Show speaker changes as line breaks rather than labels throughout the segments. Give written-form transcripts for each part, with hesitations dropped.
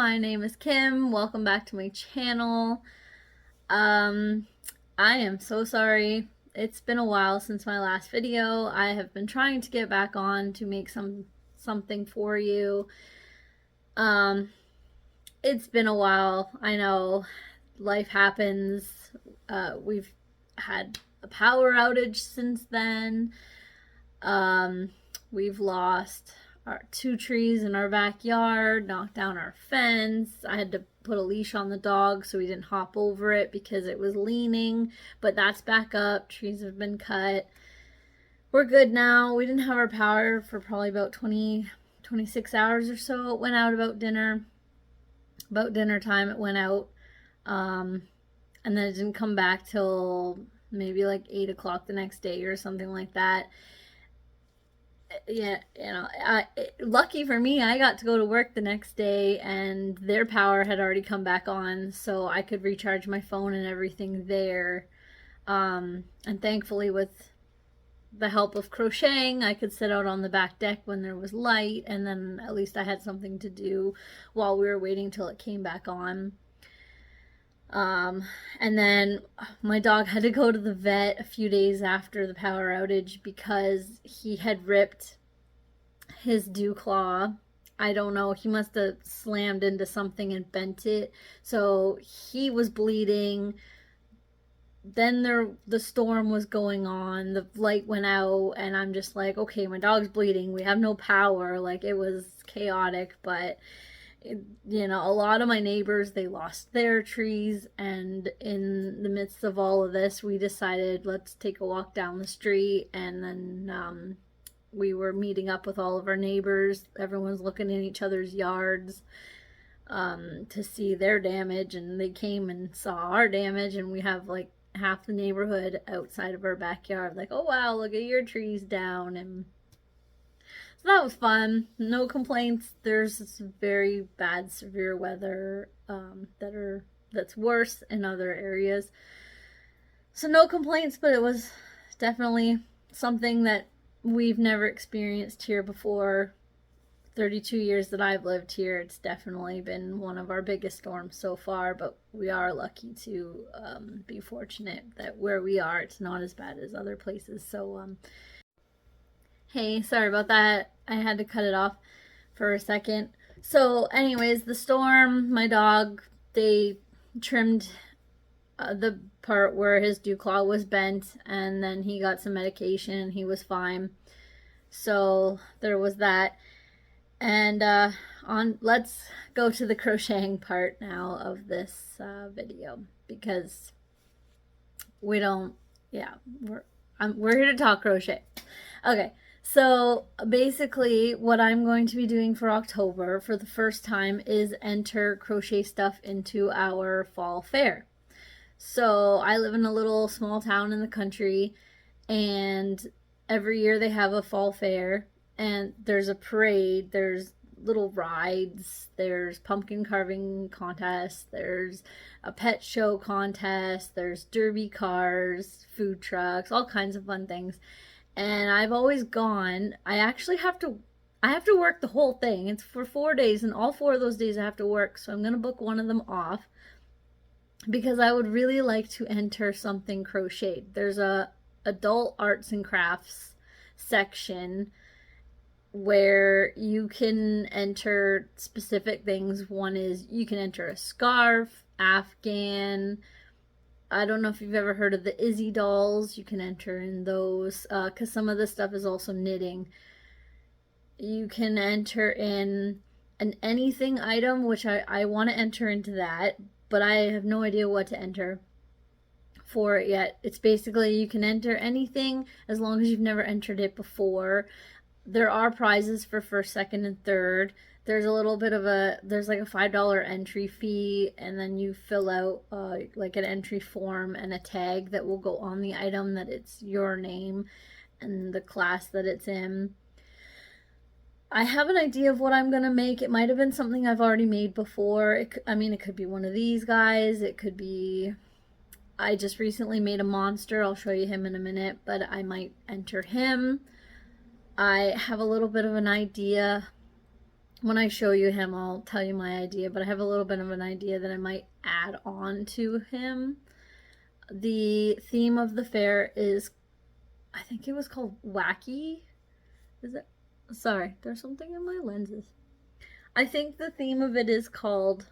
my name is Kim. Welcome back to my channel. I am so sorry. It's been a while since my last video. I have been trying to get back on to make something for you. It's been a while. I know life happens. We've had a power outage since then. We've lost our 2 trees in our backyard, knocked down our fence. I had to put a leash on the dog so he didn't hop over it because it was leaning, but that's back up. Trees have been cut. We're good now. We didn't have our power for probably about 26 hours or so. It went out about dinner time. It went out, and then it didn't come back till maybe like 8 o'clock the next day or something like that. Yeah, lucky for me, I got to go to work the next day and their power had already come back on, so I could recharge my phone and everything there. And thankfully, with the help of crocheting, I could sit out on the back deck when there was light, and then at least I had something to do while we were waiting till it came back on. And then my dog had to go to the vet a few days after the power outage because he had ripped his dew claw. I don't know, he must have slammed into something and bent it. So he was bleeding. Then the storm was going on, the light went out, and I'm just like, okay, my dog's bleeding, we have no power. Like, it was chaotic, but a lot of my neighbors, they lost their trees, and in the midst of all of this, we decided, let's take a walk down the street. And then we were meeting up with all of our neighbors. Everyone's looking in each other's yards to see their damage, and they came and saw our damage, and we have like half the neighborhood outside of our backyard, like, oh wow, look at your trees down. And so that was fun. No complaints. There's very bad, severe weather that's worse in other areas. So no complaints, but it was definitely something that we've never experienced here before. 32 years that I've lived here, it's definitely been one of our biggest storms so far, but we are lucky to be fortunate that where we are, it's not as bad as other places. So hey, sorry about that. I had to cut it off for a second. So anyways, the storm, my dog, they trimmed the part where his dew claw was bent, and then he got some medication. He was fine. So there was that. And let's go to the crocheting part now of this video, because we're here to talk crochet. Okay. So basically what I'm going to be doing for October for the first time is enter crochet stuff into our fall fair. So I live in a little small town in the country, and every year they have a fall fair, and there's a parade, there's little rides, there's pumpkin carving contests, there's a pet show contest, there's derby cars, food trucks, all kinds of fun things. And I've always gone. I actually have to work the whole thing. It's for 4 days, and all 4 of those days I have to work. So I'm going to book one of them off because I would really like to enter something crocheted. There's a adult arts and crafts section where you can enter specific things. One is you can enter a scarf, Afghan. I don't know if you've ever heard of the Izzy dolls. You can enter in those, because some of this stuff is also knitting. You can enter in an anything item, which I want to enter into that, but I have no idea what to enter for it yet. It's basically you can enter anything as long as you've never entered it before. There are prizes for first, second, and third. There's a little bit of there's like a $5 entry fee, and then you fill out like an entry form and a tag that will go on the item, that it's your name and the class that it's in. I have an idea of what I'm going to make. It might have been something I've already made before. It could be one of these guys. It could be, I just recently made a monster. I'll show you him in a minute, but I might enter him. I have a little bit of an idea when I show you him, I'll tell you my idea, but I have a little bit of an idea that I might add on to him. The theme of the fair is, I think it was called Wacky. Is it? Sorry, there's something in my lenses. I think the theme of it is called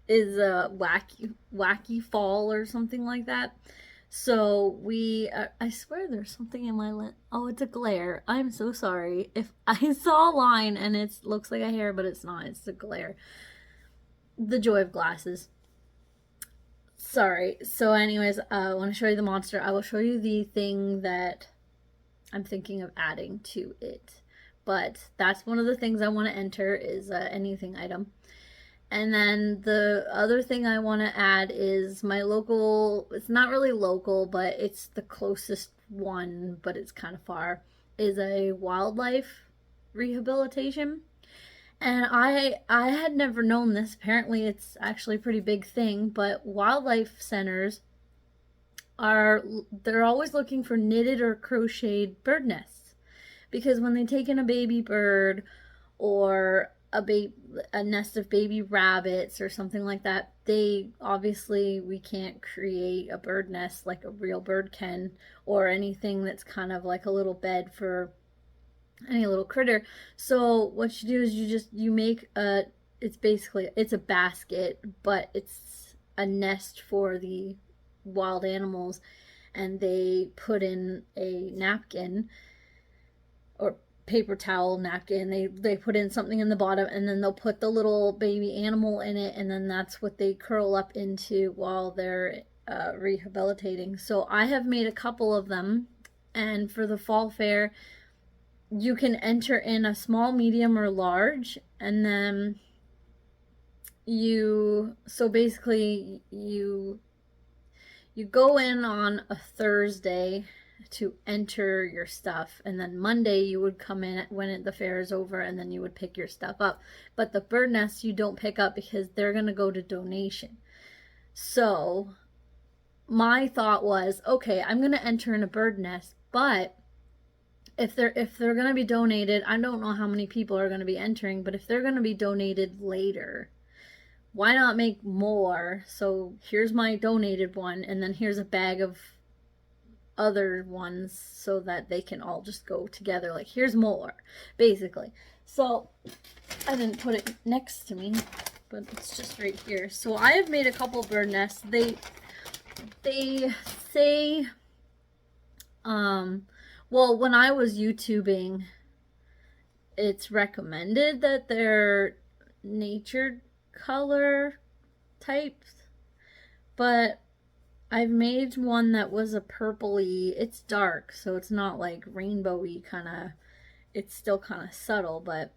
wacky fall or something like that. So we, I swear there's something in my lens. Oh, it's a glare. I'm so sorry. If I saw a line and it looks like a hair, but it's not. It's a glare. The joy of glasses. Sorry. So anyways, I want to show you the monster. I will show you the thing that I'm thinking of adding to it. But that's one of the things I want to enter is anything item. And then the other thing I want to add is my local, it's not really local, but it's the closest one, but it's kind of far, is a wildlife rehabilitation. And I had never known this. Apparently it's actually a pretty big thing, but wildlife centers they're always looking for knitted or crocheted bird nests. Because when they take in a baby bird or a nest of baby rabbits or something like that, we can't create a bird nest like a real bird can, or anything that's kind of like a little bed for any little critter. So what you do is you make it's a basket, but it's a nest for the wild animals, and they put in a napkin or paper towel napkin. They put in something in the bottom, and then they'll put the little baby animal in it, and then that's what they curl up into while they're rehabilitating. So I have made a couple of them, and for the fall fair you can enter in a small, medium, or large, and then you go in on a Thursday to enter your stuff, and then Monday you would come in when the fair is over, and then you would pick your stuff up. But the bird nests you don't pick up because they're going to go to donation. So my thought was, okay, I'm going to enter in a bird nest, but if they're going to be donated, I don't know how many people are going to be entering, but if they're going to be donated later, why not make more? So here's my donated one, and then here's a bag of other ones so that they can all just go together. Like, here's more, basically. So I didn't put it next to me, but it's just right here. So I have made a couple bird nests. They say, well, when I was YouTubing, it's recommended that they're natured color types, but I've made one that was a purpley. It's dark, so it's not like rainbowy kind of, it's still kind of subtle, but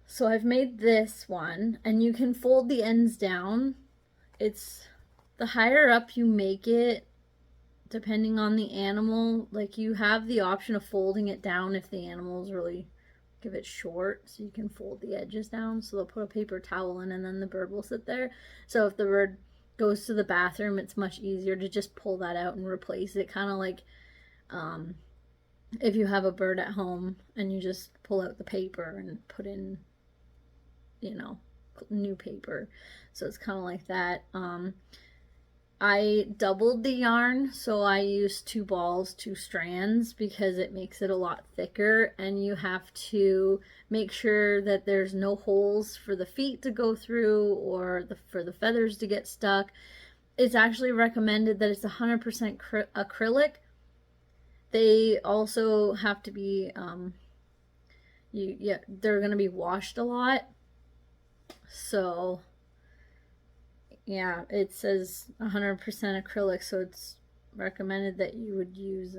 so I've made this one, and you can fold the ends down. It's the higher up you make it, depending on the animal, like you have the option of folding it down if the animal's really give it short, so you can fold the edges down. So they'll put a paper towel in, and then the bird will sit there. So if the bird goes to the bathroom, it's much easier to just pull that out and replace it, kind of like if you have a bird at home and you just pull out the paper and put in, new paper. So it's kind of like that. I doubled the yarn, so I used 2 balls, 2 strands, because it makes it a lot thicker, and you have to make sure that there's no holes for the feet to go through or for the feathers to get stuck. It's actually recommended that it's 100% acrylic. They also have to be, they're going to be washed a lot. So yeah, it says 100% acrylic, so it's recommended that you would use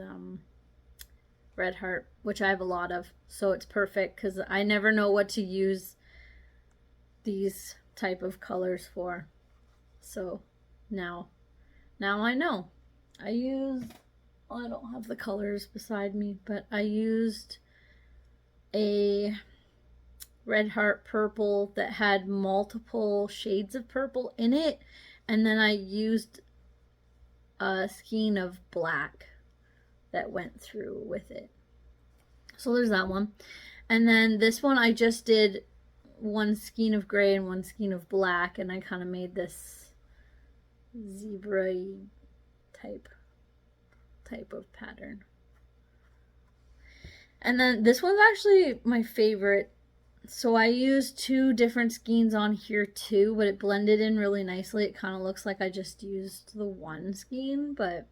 Red Heart, which I have a lot of, so it's perfect because I never know what to use these type of colors for. So now I know. I don't have the colors beside me, but I used a Red Heart purple that had multiple shades of purple in it, and then I used a skein of black that went through with it. So there's that one. And then this one I just did one skein of gray and one skein of black, and I kind of made this zebra type of pattern. And then this one's actually my favorite. So I used 2 different skeins on here too, but it blended in really nicely. It kind of looks like I just used the one skein, but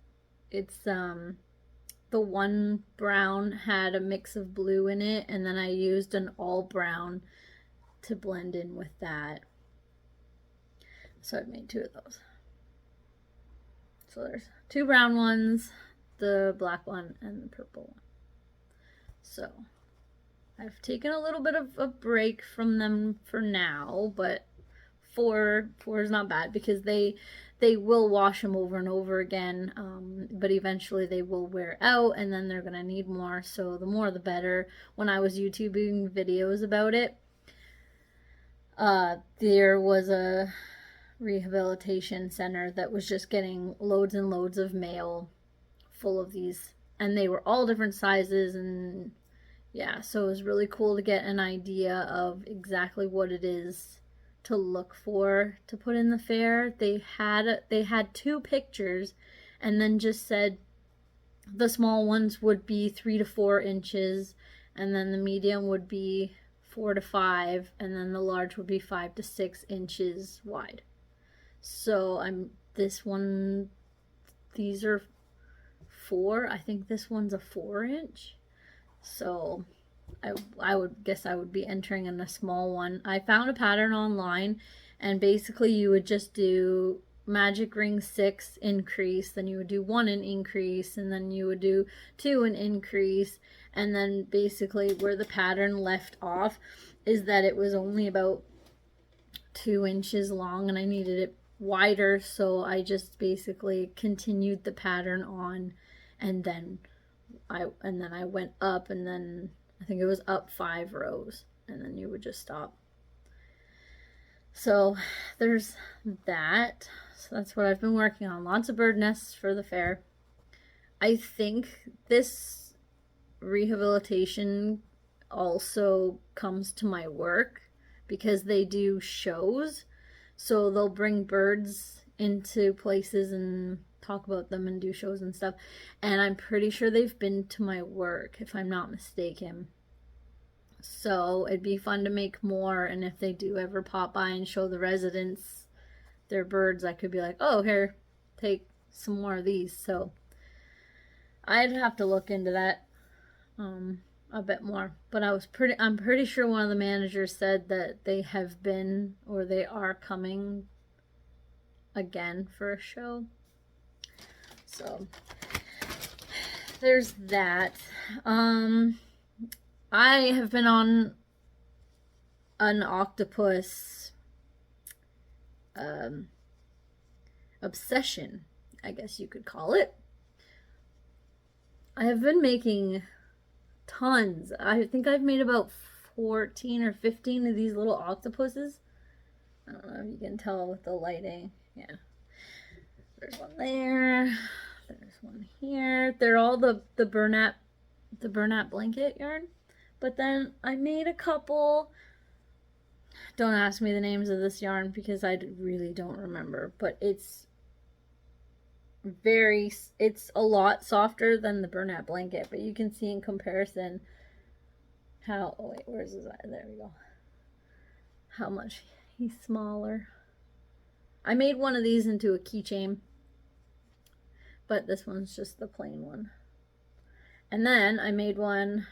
it's the one brown had a mix of blue in it, and then I used an all brown to blend in with that. So I made 2 of those. So there's 2 brown ones, the black one, and the purple one. So I've taken a little bit of a break from them for now, but 4 is not bad because they will wash them over and over again, but eventually they will wear out, and then they're gonna need more. So the more the better. When I was YouTubing videos about it, there was a rehabilitation center that was just getting loads and loads of mail full of these, and they were all different sizes, and yeah, so it was really cool to get an idea of exactly what it is to look for to put in the fair. They had 2 pictures, and then just said the small ones would be 3 to 4 inches, and then the medium would be 4 to 5, and then the large would be 5 to 6 inches wide. So these are 4. I think this one's a 4-inch. So I would guess I would be entering in a small one. I found a pattern online, and basically you would just do magic ring 6 increase, then you would do 1 in increase, and then you would do 2 in increase, and then basically where the pattern left off is that it was only about 2 inches long, and I needed it wider, so I just basically continued the pattern on, and then I went up, and then I think it was up 5 rows, and then you would just stop. So there's that. So that's what I've been working on. Lots of bird nests for the fair. I think this rehabilitation also comes to my work because they do shows. So they'll bring birds into places and talk about them and do shows and stuff. And I'm pretty sure they've been to my work, if I'm not mistaken. So it'd be fun to make more, and if they do ever pop by and show the residents their birds, I could be like, oh, here, take some more of these. So I'd have to look into that a bit more. But I'm pretty sure one of the managers said that they have been, or they are coming again for a show. So there's that. I have been on an octopus obsession, I guess you could call it. I have been making tons. I think I've made about 14 or 15 of these little octopuses. I don't know if you can tell with the lighting. Yeah. There's one there. There's one here. They're all the Bernat blanket yarn. But then I made a couple. Don't ask me the names of this yarn because I really don't remember. But it's a lot softer than the Bernat blanket. But you can see in comparison how, oh wait, where's his eye? There we go. How much he's smaller. I made one of these into a keychain, but this one's just the plain one. And then I made one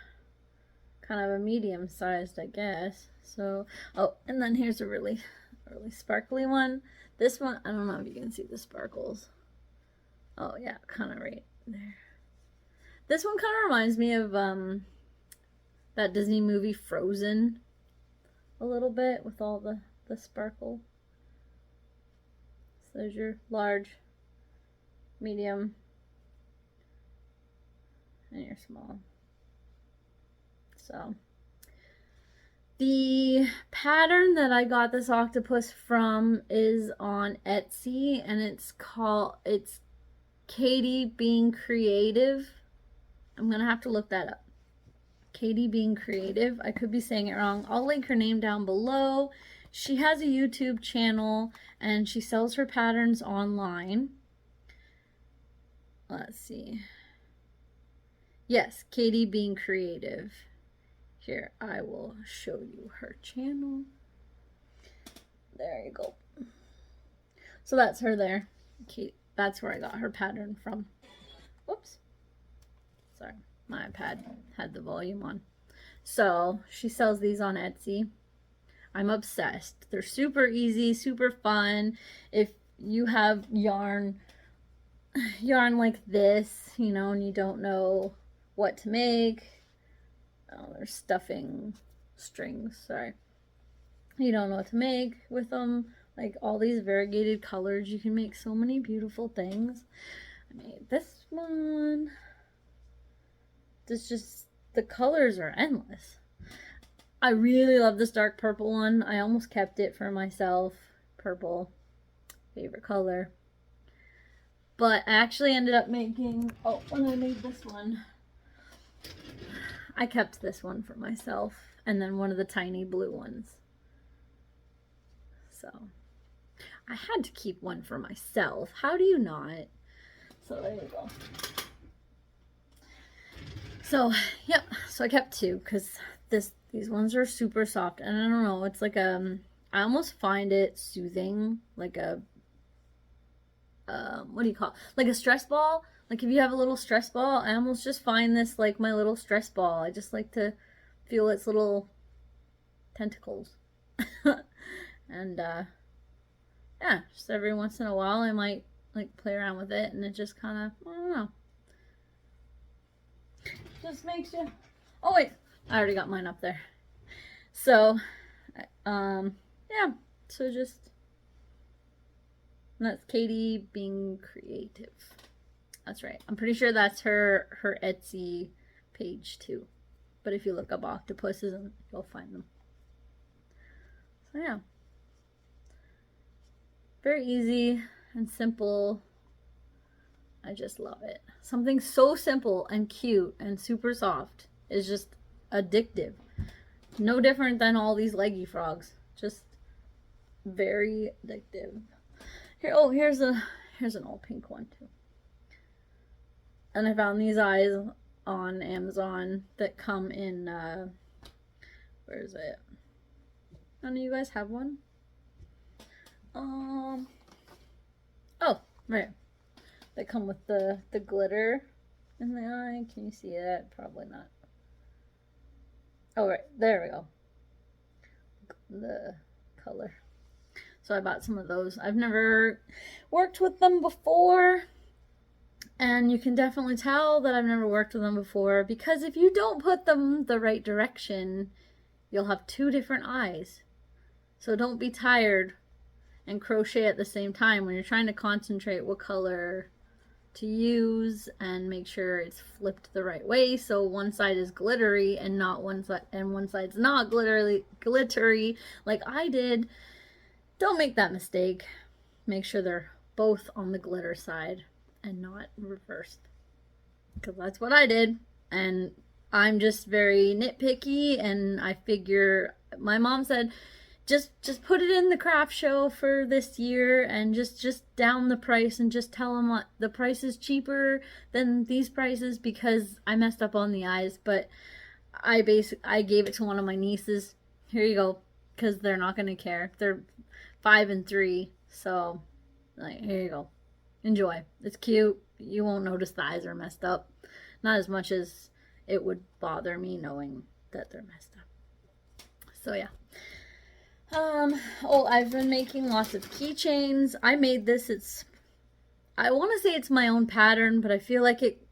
kind of a medium sized, I guess. So, oh, and then here's a really sparkly one. This one, I don't know if you can see the sparkles. Oh yeah, kind of right there. This one kind of reminds me of that Disney movie Frozen a little bit, with all the sparkle. So there's your large, medium, and your small. So the pattern that I got this octopus from is on Etsy, and it's Katie Being Creative. I'm gonna have to look that up. Katie Being Creative. I could be saying it wrong. I'll link her name down below. She has a YouTube channel and she sells her patterns online. Let's see. Yes, Katie Being Creative. Here, I will show you her channel. There you go. So that's her there. Kate, that's where I got her pattern from. Whoops. Sorry, my iPad had the volume on. So she sells these on Etsy. I'm obsessed. They're super easy, super fun. If you have yarn like this, you know, and you don't know what to make. Oh, there's stuffing strings, sorry. You don't know what to make with them. Like all these variegated colors, you can make so many beautiful things. I made this one. This just, the colors are endless. I really love this dark purple one. I almost kept it for myself. Purple, favorite color. But I actually ended up making, oh, when I made this one, I kept this one for myself. And then one of the tiny blue ones. So, I had to keep one for myself. How do you not? So there you go. So, yep. So I kept two because these ones are super soft. And I don't know, it's like I almost find it soothing, like a what do you call it? Like a stress ball. Like if you have a little stress ball, I almost just find this like my little stress ball. I just like to feel its little tentacles. And yeah, just every once in a while I might like play around with it, and it just kind of, I don't know, just makes you, oh wait, I already got mine up there. So yeah, so just, that's Katie Being Creative. That's right. I'm pretty sure that's her Etsy page too. But if you look up octopuses, you'll find them. So yeah. Very easy and simple. I just love it. Something so simple and cute and super soft is just addictive. No different than all these leggy frogs. Just very addictive. Here, oh, here's an old pink one too. And I found these eyes on Amazon that come in, where is it? None of you guys have one? Oh, right. They come with the glitter in the eye. Can you see that? Probably not. Oh, right. There we go. The color. So I bought some of those. I've never worked with them before. And you can definitely tell that I've never worked with them before, because if you don't put them the right direction, you'll have two different eyes. So don't be tired and crochet at the same time when you're trying to concentrate what color to use and make sure it's flipped the right way, so one side is glittery and not one side, and one side's not glittery like I did. Don't make that mistake. Make sure they're both on the glitter side and not reversed, because that's what I did. And I'm just very nitpicky, and I figure, my mom said, just put it in the craft show for this year and just down the price and just tell them what the price is cheaper than these prices, because I messed up on the eyes. But I gave it to one of my nieces. Here you go, because they're not going to care. They're 5 and 3, so like, here you go. Enjoy. It's cute. You won't notice the eyes are messed up. Not as much as it would bother me knowing that they're messed up. So yeah. Oh, I've been making lots of keychains. I made this. I want to say it's my own pattern, but I feel like it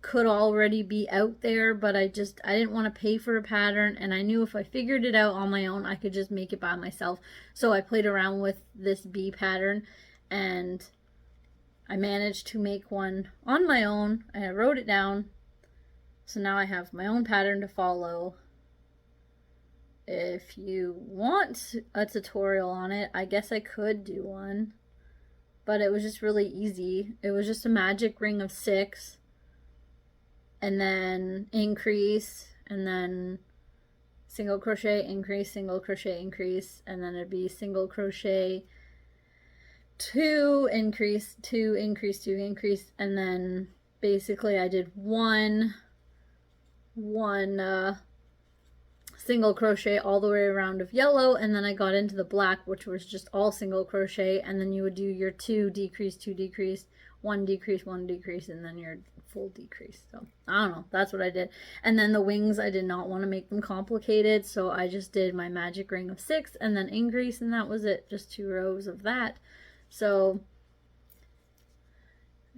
could already be out there, but I didn't want to pay for a pattern, and I knew if I figured it out on my own, I could just make it by myself. So I played around with this bee pattern, and I managed to make one on my own. I wrote it down, so now I have my own pattern to follow. If you want a tutorial on it, I guess I could do one, but it was just really easy. It was just a magic ring of 6, and then increase, and then single crochet, increase, single crochet, increase, and then it'd be single crochet, 2, increase, 2, increase, 2, increase, and then basically I did one single crochet all the way around of yellow, and then I got into the black, which was just all single crochet, and then you would do your 2 decrease, 2 decrease, 1 decrease, 1 decrease, and then your full decrease. So I don't know, that's what I did. And then the wings, I did not want to make them complicated, so I just did my magic ring of 6 and then increase, and that was it, just 2 rows of that. So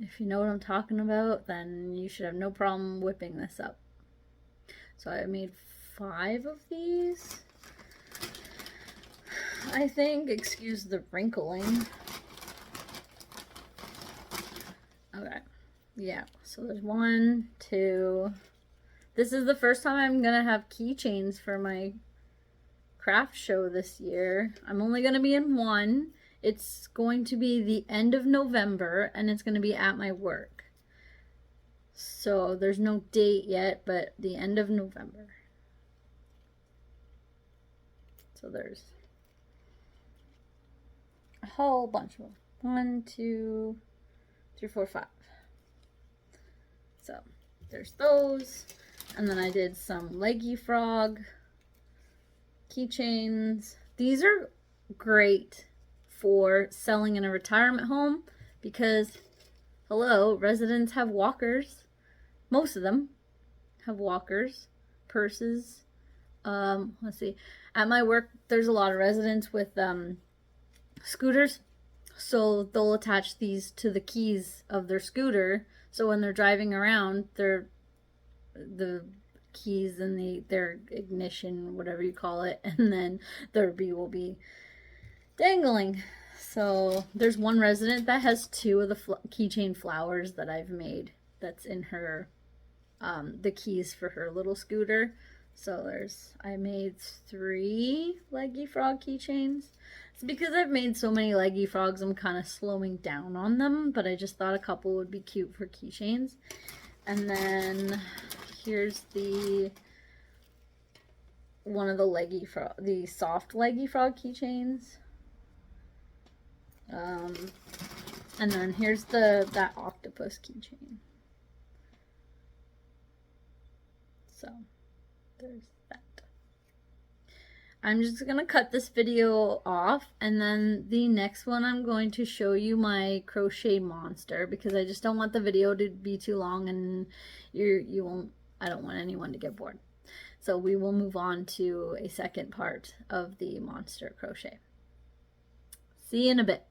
if you know what I'm talking about, then you should have no problem whipping this up. So I made 5 of these, I think. Excuse the wrinkling. Okay, yeah, so there's 1, 2. This is the first time I'm gonna have keychains for my craft show this year. I'm only gonna be in one. It's going to be the end of November, and it's gonna be at my work. So there's no date yet, but the end of November. So there's a whole bunch of them. 1, 2, 3, 4, 5. So there's those. And then I did some leggy frog keychains. These are great for selling in a retirement home because, hello, residents have walkers. Most of them have walkers, purses. Let's see. At my work, there's a lot of residents with scooters. So they'll attach these to the keys of their scooter. So when they're driving around, the keys and their ignition, whatever you call it, and then their bee will be dangling. So there's one resident that has 2 of the keychain flowers that I've made. That's in her, the keys for her little scooter. So I made 3 leggy frog keychains. It's because I've made so many leggy frogs, I'm kind of slowing down on them, but I just thought a couple would be cute for keychains. And then here's one of the soft leggy frog keychains. And then here's that octopus keychain. So there's that. I'm just going to cut this video off, and then the next one I'm going to show you my crochet monster, because I just don't want the video to be too long, and I don't want anyone to get bored. So we will move on to a second part of the monster crochet. See you in a bit.